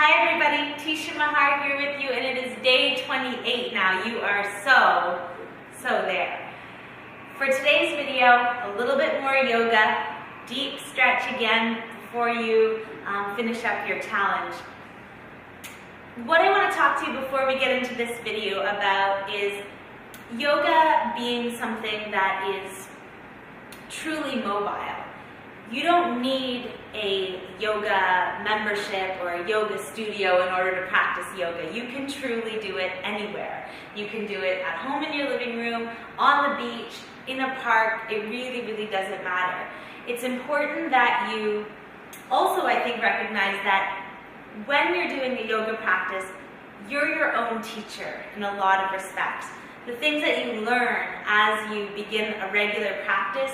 Hi everybody, Tisha Mahar here with you, and it is day 28 now. You are so there. For today's video, a little bit more yoga, deep stretch again before you finish up your challenge. What I want to talk to you before we get into this video about is yoga being something that is truly mobile. You don't need a yoga membership or a yoga studio in order to practice yoga. You can truly do it anywhere. You can do it at home in your living room, on the beach, in a park. It really doesn't matter. It's important that you also, I think, recognize that when you're doing a yoga practice, you're your own teacher in a lot of respects. The things that you learn as you begin a regular practice,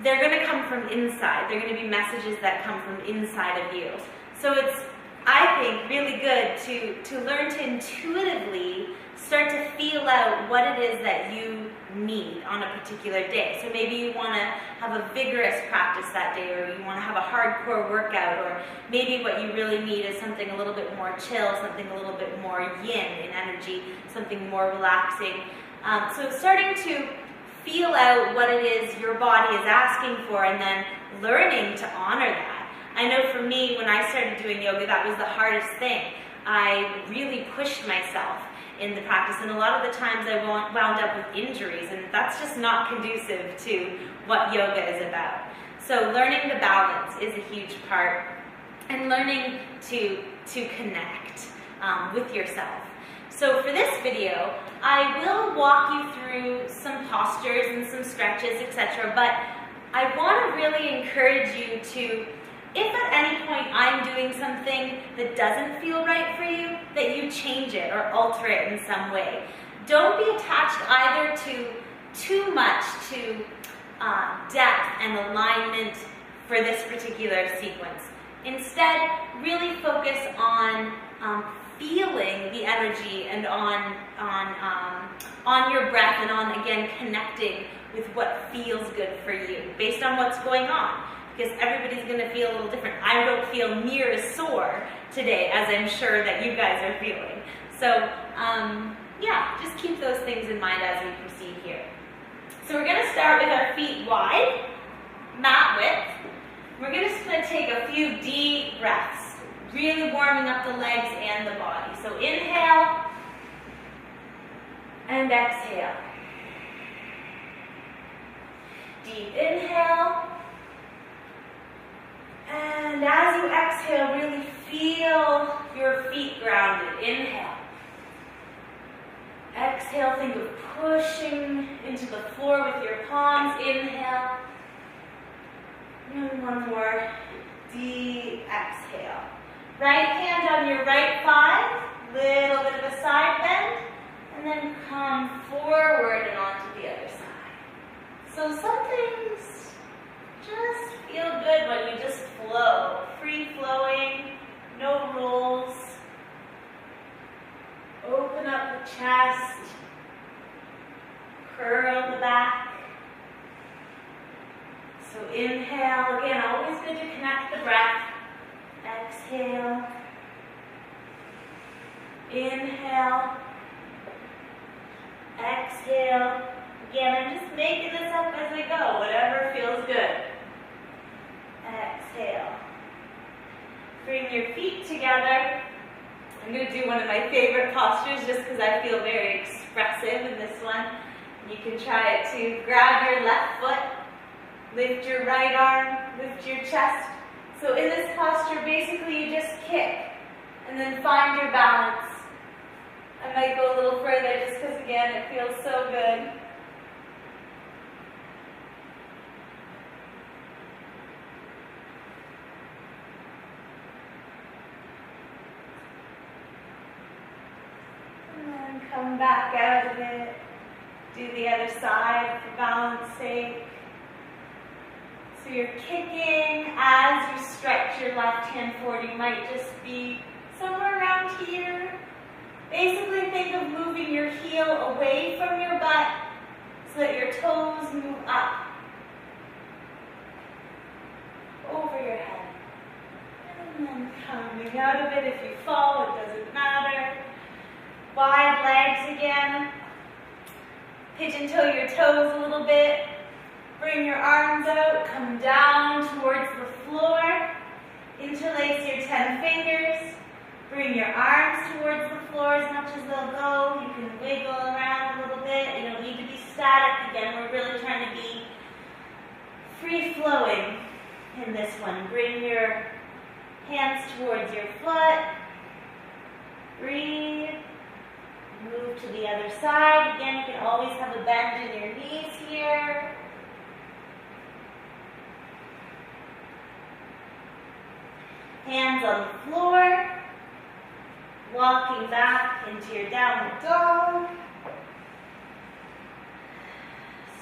they're going to come from inside. They're going to be messages that come from inside of you. So it's, I think, really good to learn to intuitively start to feel out what it is that you need on a particular day. So maybe you want to have a vigorous practice that day, or you want to have a hardcore workout, or maybe what you really need is something a little bit more chill, something a little bit more yin in energy, something more relaxing. So starting to feel out what it is your body is asking for, and then learning to honor that. I know for me, when I started doing yoga, that was the hardest thing. I really pushed myself in the practice, and a lot of the times I wound up with injuries, and that's just not conducive to what yoga is about. So learning the balance is a huge part, and learning to connect with yourself. So for this video, I will walk you through some postures and some stretches, etc. But I want to really encourage you to, if at any point I'm doing something that doesn't feel right for you, that you change it or alter it in some way. Don't be attached either to too much to depth and alignment for this particular sequence. Instead, really focus on feeling the energy and on your breath, and on, again, connecting with what feels good for you based on what's going on, because everybody's going to feel a little different. I don't feel near as sore today as I'm sure that you guys are feeling. So yeah, just keep those things in mind as we proceed here. So we're going to start with our feet wide, mat width. We're just going to take a few deep breaths, really warming up the legs and the body. So inhale and exhale. Deep inhale. And as you exhale, really feel your feet grounded. Inhale. Exhale, think of pushing into the floor with your palms. Inhale. And one more deep exhale. Right hand on your right thigh, little bit of a side bend, and then come forward and onto the other side. So some things just feel good when you just flow, free flowing, no rules. Open up the chest, curl the back. So inhale, again, always good to connect the breath. Exhale, inhale, exhale. Again, I'm just making this up as I go, whatever feels good. Exhale. Bring your feet together. I'm going to do one of my favorite postures just because I feel very expressive in this one. You can try it too. Grab your left foot, lift your right arm, lift your chest. So in this posture, basically you just kick and then find your balance. I might go a little further just because, again, it feels so good. And then come back out of it. Do the other side for balance sake. So you're kicking as you stretch your left hand forward. You might just be somewhere around here. Basically think of moving your heel away from your butt so that your toes move up over your head. And And then coming out of it, if you fall, it doesn't matter. Wide legs again. Pigeon toe your toes a little bit. Bring your arms out, come down towards the floor. Interlace your 10 fingers. Bring your arms towards the floor as much as they'll go. You can wiggle around a little bit. You don't need to be static. Again, we're really trying to be free-flowing in this one. Bring your hands towards your foot. Breathe. Move to the other side. Again, you can always have a bend in your knees here. Hands on the floor. Walking back into your downward dog.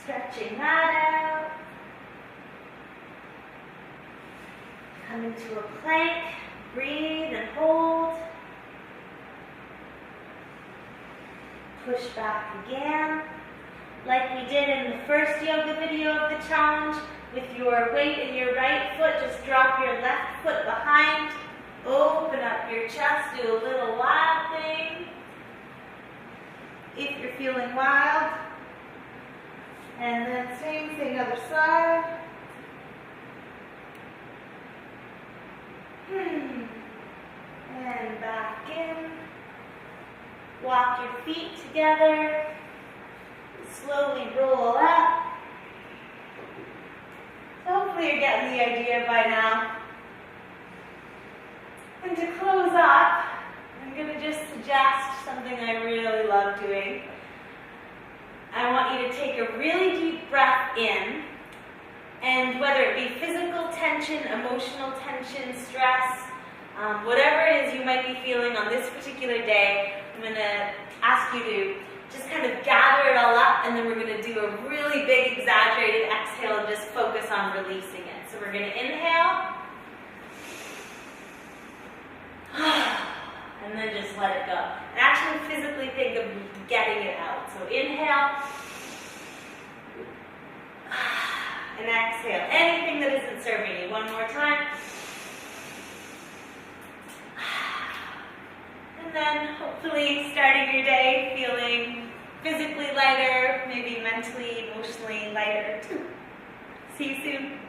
Stretching that out. Come into a plank. Breathe and hold. Push back again. Like we did in the first yoga video of the challenge, with your weight in your right foot, just drop your left foot behind. Open up your chest, do a little wild thing. If you're feeling wild. And then same thing, other side. And back in. Walk your feet together. Slowly roll up. So hopefully you're getting the idea by now. And to close up, I'm going to just suggest something I really love doing. I want you to take a really deep breath in, and whether it be physical tension, emotional tension, stress, whatever it is you might be feeling on this particular day, I'm going to ask you to just kind of gather it all up, and then we're going to do a really big exaggerated exhale and just focus on releasing it. So we're going to inhale. And then just let it go. And actually physically think of getting it out. So inhale. And exhale. Anything that isn't serving you. One more time. And then hopefully starting your day feeling physically lighter, maybe mentally, emotionally lighter too. See you soon.